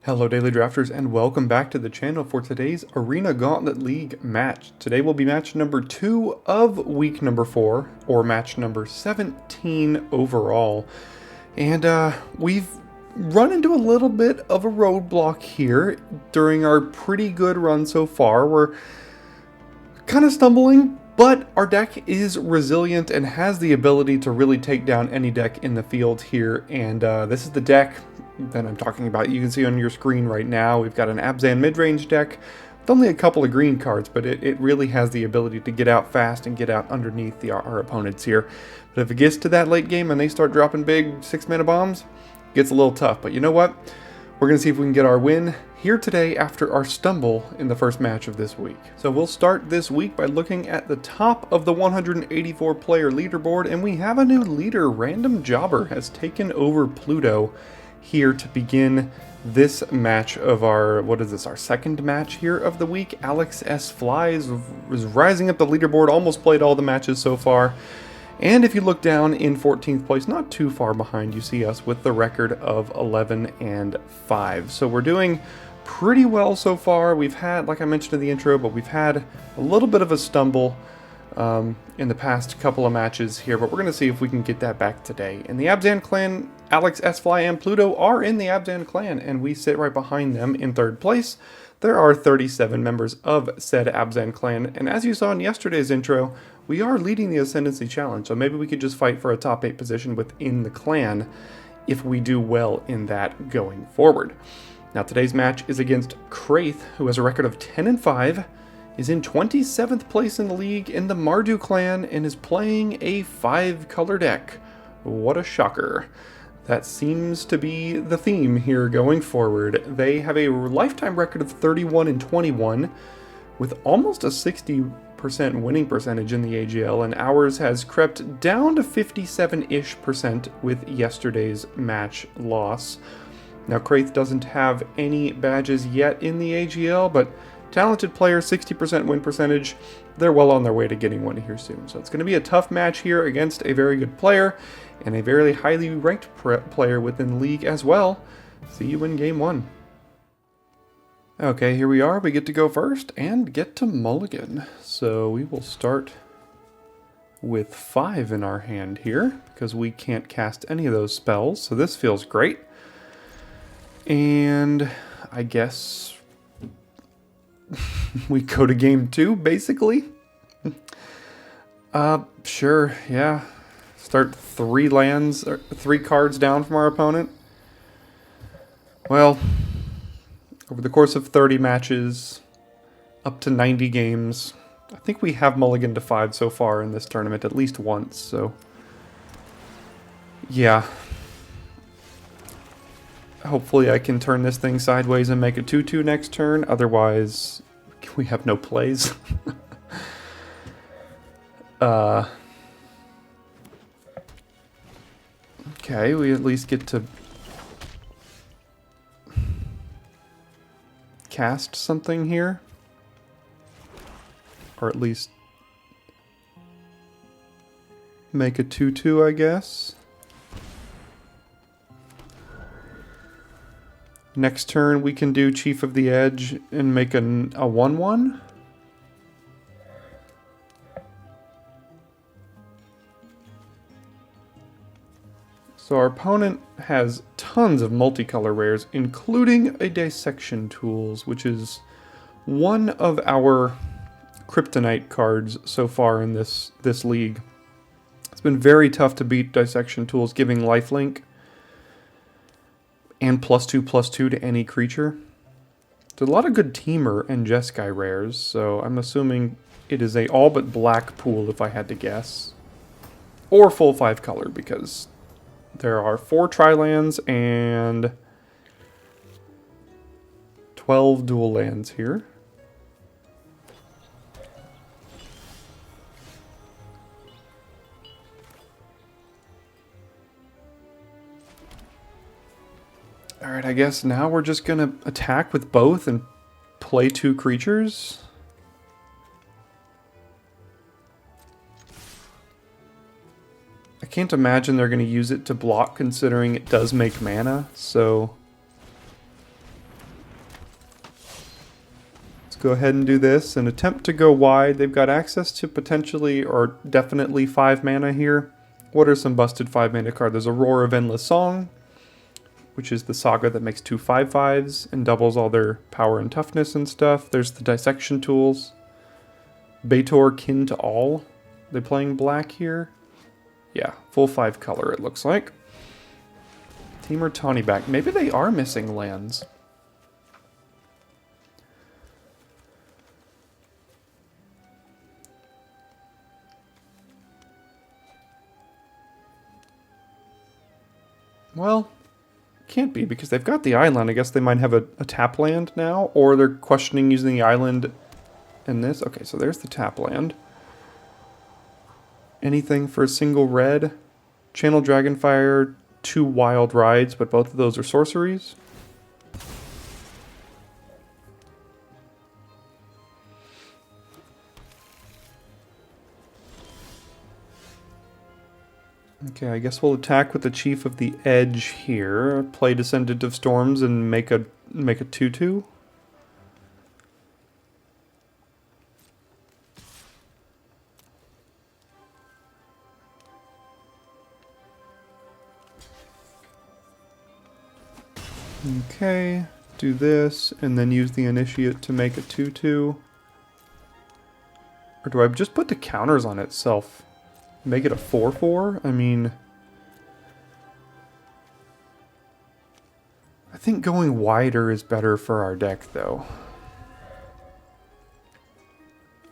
Hello Daily Drafters and welcome back to the channel for today's Arena Gauntlet League match. Today will be match number 2 of week number 4, or match number 17 overall. And we've run into a little bit of a roadblock here during our pretty good run so far. We're kind of stumbling, but our deck is resilient and has the ability to really take down any deck in the field here. And this is the deck that I'm talking about. You can see on your screen right now, we've got an Abzan mid-range deck with only a couple of green cards, but it really has the ability to get out fast and get out underneath our opponents here. But if it gets to that late game and they start dropping big 6-mana bombs, it gets a little tough. But you know what? We're going to see if we can get our win here today after our stumble in the first match of this week. So we'll start this week by looking at the top of the 184 player leaderboard, and we have a new leader. Random Jobber has taken over Pluto here to begin this match of our, our second match here of the week. Alex S. Flies is rising up the leaderboard, almost played all the matches so far. And if you look down in 14th place, not too far behind, you see us with the record of 11-5. So we're doing pretty well so far. We've had, like I mentioned in the intro, but we've had a little bit of a stumble in the past couple of matches here, but we're going to see if we can get that back today. In the Abzan clan, Alex, S-Fly, and Pluto are in the Abzan clan, and we sit right behind them in third place. There are 37 members of said Abzan clan, and as you saw in yesterday's intro, we are leading the Ascendancy Challenge, so maybe we could just fight for a top 8 position within the clan if we do well in that going forward. Now today's match is against Crayth, who has a record of 10-5, is in 27th place in the league in the Mardu clan, and is playing a 5-color deck. What a shocker. That seems to be the theme here going forward. They have a lifetime record of 31-21, with almost a 60% winning percentage in the AGL, and ours has crept down to 57-ish% with yesterday's match loss. Now Crayth doesn't have any badges yet in the AGL, but talented player, 60% win percentage. They're well on their way to getting one here soon. So it's going to be a tough match here against a very good player and a very highly ranked player within the league as well. See you in game 1. Okay, here we are. We get to go first and get to mulligan. So we will start with 5 in our hand here because we can't cast any of those spells. So this feels great. And I guess we go to game 2, basically. Sure, yeah. Start 3 lands, or 3 cards down from our opponent. Well, over the course of 30 matches, up to 90 games, I think we have mulliganed to 5 so far in this tournament, at least once, so yeah. Hopefully I can turn this thing sideways and make a 2-2 next turn, otherwise we have no plays. Okay, we at least get to cast something here. Or at least make a 2-2, I guess. Next turn we can do Chief of the Edge and make a 1-1. So our opponent has tons of multicolor rares, including a Dissection Tools, which is one of our Kryptonite cards so far in this league. It's been very tough to beat Dissection Tools, giving lifelink and +2/+2 to any creature. There's a lot of good Teamer and Jeskai rares, so I'm assuming it is a all but black pool if I had to guess. Or full 5 color, because there are 4 tri-lands and 12 dual lands here. Alright, I guess now we're just gonna attack with both and play 2 creatures. I can't imagine they're going to use it to block, considering it does make mana, so go ahead and do this and attempt to go wide. They've got access to potentially or definitely 5 mana here. What are some busted 5 mana cards? There's a Roar of Endless Song, which is the saga that makes 2 5/5s and doubles all their power and toughness and stuff. There's the Dissection Tools. Baitor, Kin to All. They're playing black here. Yeah, full 5 color it looks like. Temur Tawny back. Maybe they are missing lands. Well, can't be because they've got the island. I guess they might have a tap land now, or they're questioning using the island in this. Okay, so there's the tap land. Anything for a single red? Channel Dragonfire, 2 Wild Rides, but both of those are sorceries. Okay, I guess we'll attack with the Chief of the Edge here. Play Descendant of Storms and make a 2/2. Okay, do this, and then use the Initiate to make a 2/2. Or do I just put the counters on itself? Make it a 4/4? I mean, I think going wider is better for our deck, though.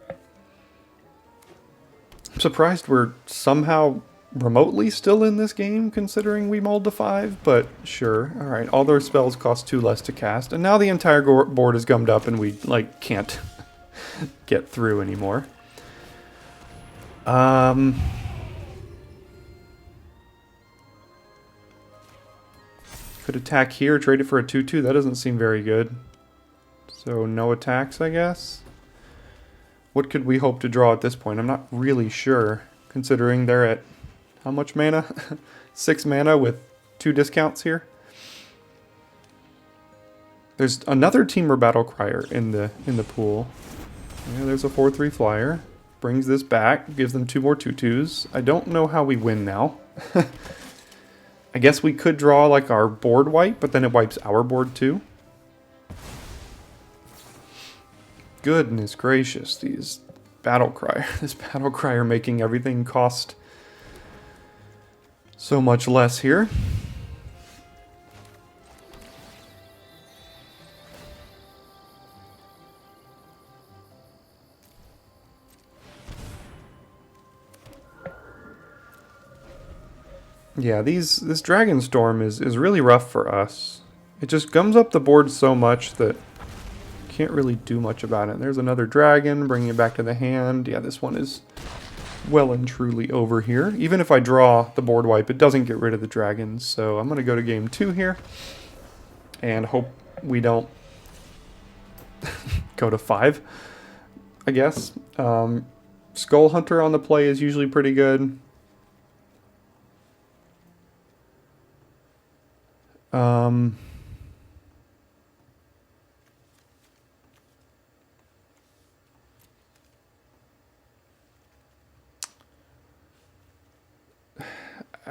I'm surprised we're somehow remotely still in this game, considering we mulled to 5, but sure. Alright, all their spells cost 2 less to cast, and now the entire board is gummed up and we, like, can't get through anymore. Could attack here, trade it for a 2/2. That doesn't seem very good. So no attacks, I guess. What could we hope to draw at this point? I'm not really sure, considering they're at how much mana? 6 mana with 2 discounts here. There's another Temur Battlecryer in the pool. Yeah, there's a 4/3 flyer. Brings this back, gives them 2 more 2/2s. I don't know how we win now. I guess we could draw like our board wipe, but then it wipes our board too. Goodness gracious, these Battlecryer. This Battlecryer making everything cost so much less here. Yeah, this Dragonstorm is really rough for us. It just gums up the board so much that can't really do much about it. There's another dragon, bringing it back to the hand. Yeah, this one is well and truly over here. Even if I draw the board wipe, it doesn't get rid of the dragons. So I'm going to go to game 2 here and hope we don't go to 5, I guess. Skull Hunter on the play is usually pretty good.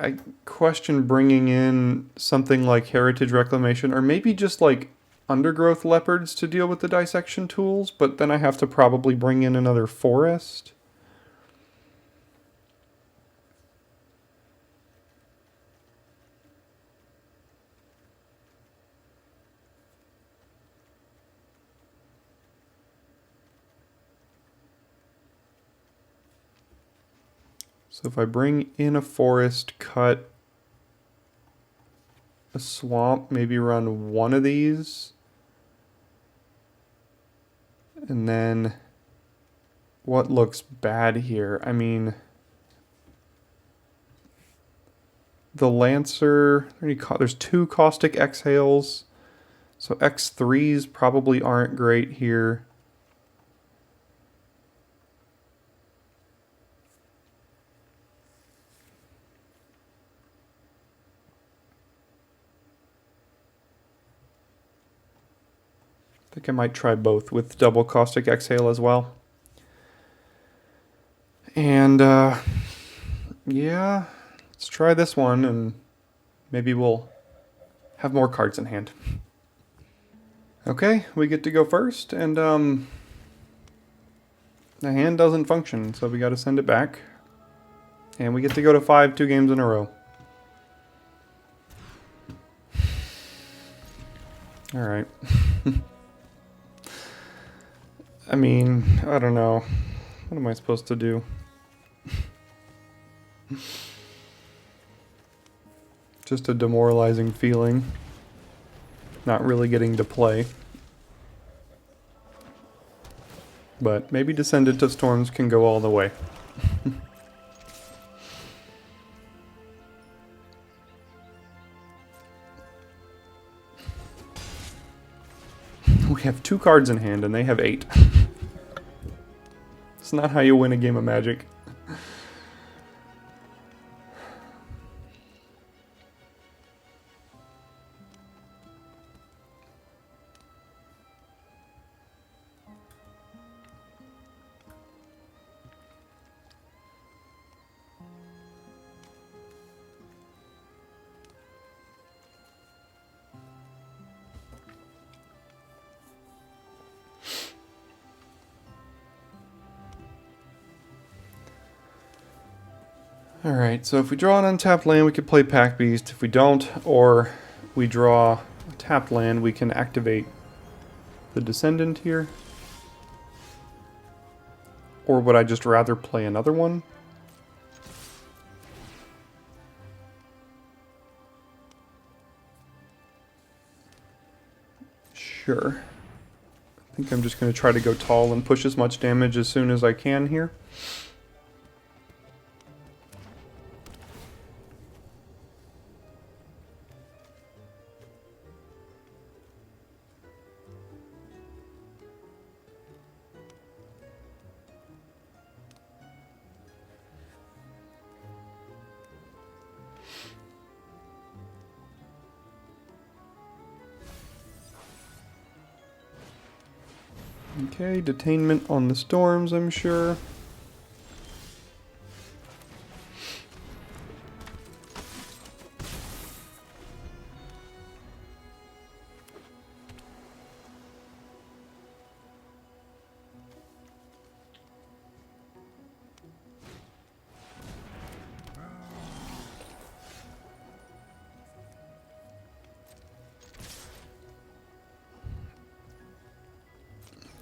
I question bringing in something like Heritage Reclamation, or maybe just like Undergrowth Leopards to deal with the Dissection Tools, but then I have to probably bring in another Forest. So if I bring in a forest, cut a swamp, maybe run one of these. And then what looks bad here? I mean, the Lancer, there's 2 Caustic Exhales. So X3s probably aren't great here. I think I might try both with double Caustic Exhale as well. And yeah, let's try this one and maybe we'll have more cards in hand. Okay, we get to go first, and the hand doesn't function, so we got to send it back. And we get to go to 5 2 games in a row. Alright. I mean, I don't know. What am I supposed to do? Just a demoralizing feeling. Not really getting to play. But maybe Descendant of Storms can go all the way. We have 2 cards in hand and they have 8. It's not how you win a game of Magic. Alright, so if we draw an untapped land, we could play Pack Beast. If we don't, or we draw a tapped land, we can activate the Descendant here. Or would I just rather play another one? Sure. I think I'm just going to try to go tall and push as much damage as soon as I can here. Okay, detainment on the storms, I'm sure.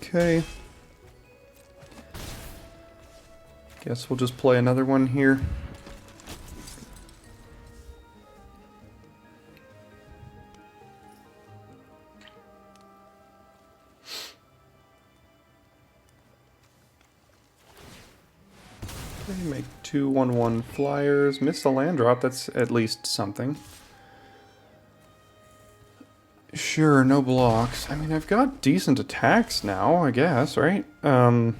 Okay. Guess we'll just play another one here. Okay, make 2 1/1 flyers. Miss a land drop, that's at least something. Sure, no blocks. I mean, I've got decent attacks now, I guess, right? I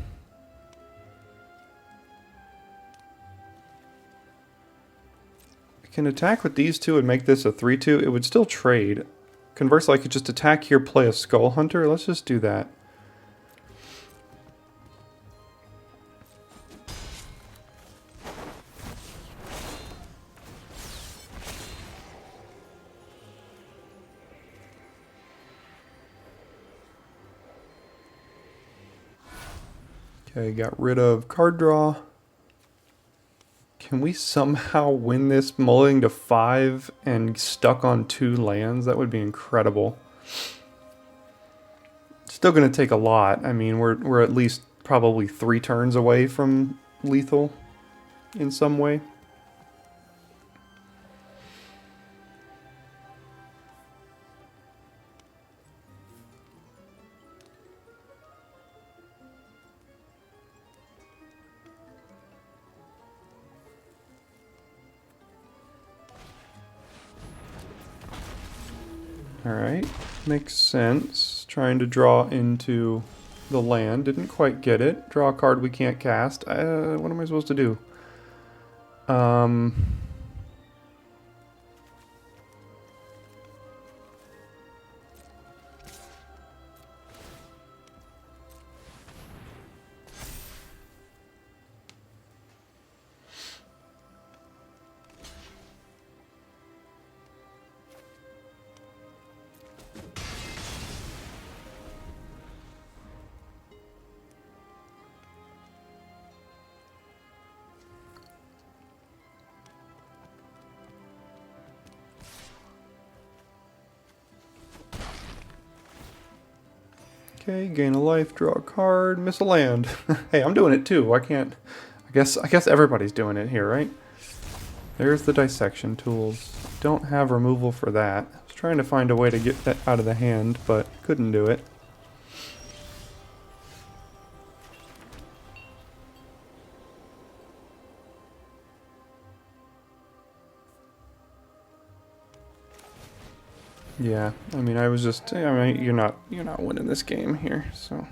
can attack with these two and make this a 3/2. It would still trade. Conversely, I could just attack here, play a Skull Hunter. Let's just do that. Okay, got rid of card draw. Can we somehow win this mulling to 5 and stuck on 2 lands? That would be incredible. Still going to take a lot. I mean, we're at least probably 3 turns away from lethal in some way. Alright, makes sense. Trying to draw into the land. Didn't quite get it. Draw a card we can't cast. What am I supposed to do? Okay, gain a life, draw a card, miss a land. Hey, I'm doing it too. I guess everybody's doing it here, right? There's the dissection tools. Don't have removal for that. I was trying to find a way to get that out of the hand, but couldn't do it. Yeah, I mean, you're not winning this game here, so.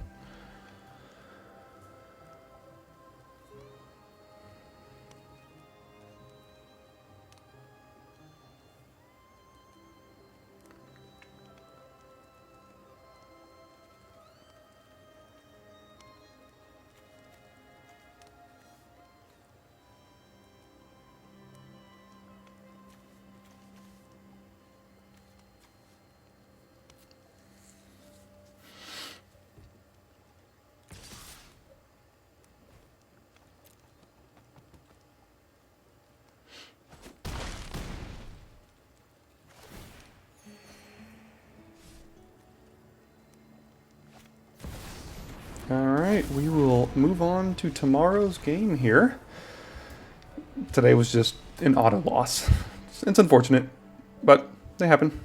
Alright, we will move on to tomorrow's game here. Today was just an auto loss. It's unfortunate, but they happen.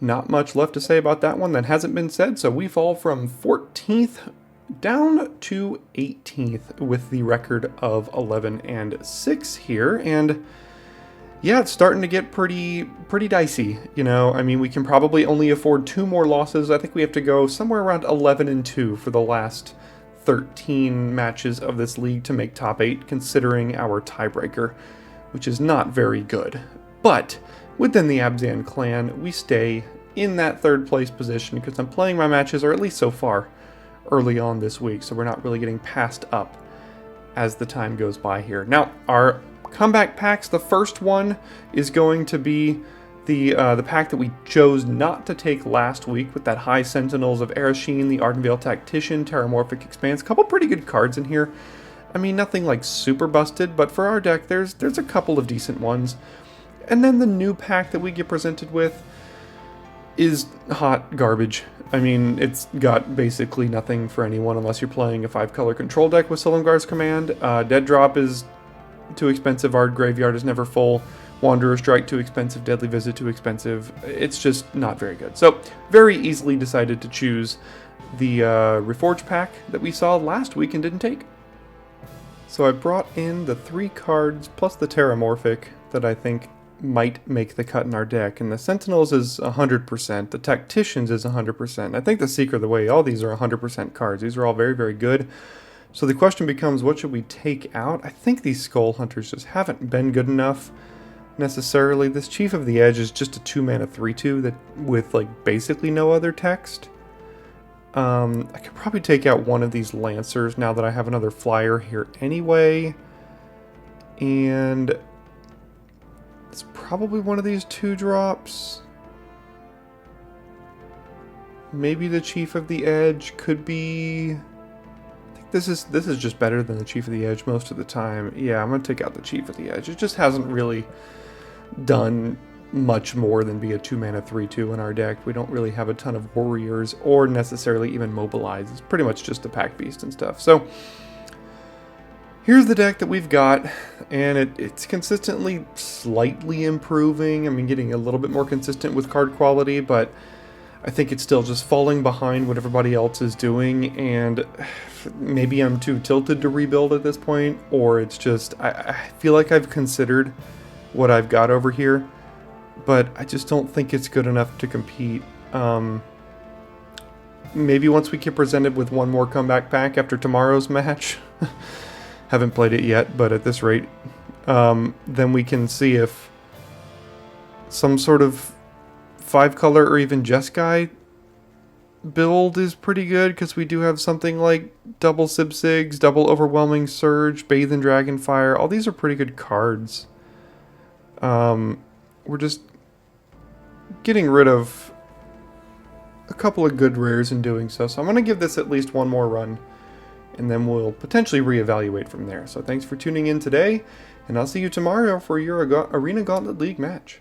Not much left to say about that one that hasn't been said, so we fall from 14th down to 18th with the record of 11-6 here, and yeah, it's starting to get pretty dicey, you know. I mean, we can probably only afford 2 more losses. I think we have to go somewhere around 11-2 for the last 13 matches of this league to make top 8, considering our tiebreaker, which is not very good. But within the Abzan clan, we stay in that 3rd place position because I'm playing my matches, or at least so far, early on this week, so we're not really getting passed up as the time goes by here. Now, our comeback packs, the first one is going to be the pack that we chose not to take last week with that High Sentinels of Ereshkigal, the Ardenvale Tactician, Terramorphic Expanse. A couple pretty good cards in here. I mean, nothing like super busted, but for our deck, there's a couple of decent ones. And then the new pack that we get presented with is hot garbage. I mean, it's got basically nothing for anyone unless you're playing a 5-color control deck with Silumgar's Command. Dead Drop is too expensive, Ard Graveyard is never full, Wanderer Strike too expensive, Deadly Visit too expensive. It's just not very good. So, very easily decided to choose the Reforged pack that we saw last week and didn't take. So I brought in the 3 cards plus the Terramorphic that I think might make the cut in our deck, and the Sentinels is 100%, the Tacticians is 100%. I think the Seeker of the Way, all these are 100% cards. These are all very, very good. So the question becomes, what should we take out? I think these Skull Hunters just haven't been good enough necessarily. This Chief of the Edge is just a 2-mana 3/2 that with like basically no other text. I could probably take out one of these Lancers now that I have another flyer here anyway. And it's probably one of these 2-drops. Maybe the Chief of the Edge could be... This is just better than the Chief of the Edge most of the time. Yeah, I'm going to take out the Chief of the Edge. It just hasn't really done much more than be a 2-mana 3/2 in our deck. We don't really have a ton of warriors or necessarily even mobilize. It's pretty much just the pack beast and stuff. So here's the deck that we've got, and it's consistently slightly improving. I mean, getting a little bit more consistent with card quality, but I think it's still just falling behind what everybody else is doing, and maybe I'm too tilted to rebuild at this point, or it's just, I feel like I've considered what I've got over here, but I just don't think it's good enough to compete. Maybe once we get presented with one more comeback pack after tomorrow's match, haven't played it yet, but at this rate, then we can see if some sort of 5-color or even Jeskai build is pretty good, because we do have something like double Sibsigs, double Overwhelming Surge, Bathe in Dragonfire. All these are pretty good cards. We're just getting rid of a couple of good rares in doing so. So I'm going to give this at least one more run, and then we'll potentially reevaluate from there. So thanks for tuning in today, and I'll see you tomorrow for your Arena Gauntlet League match.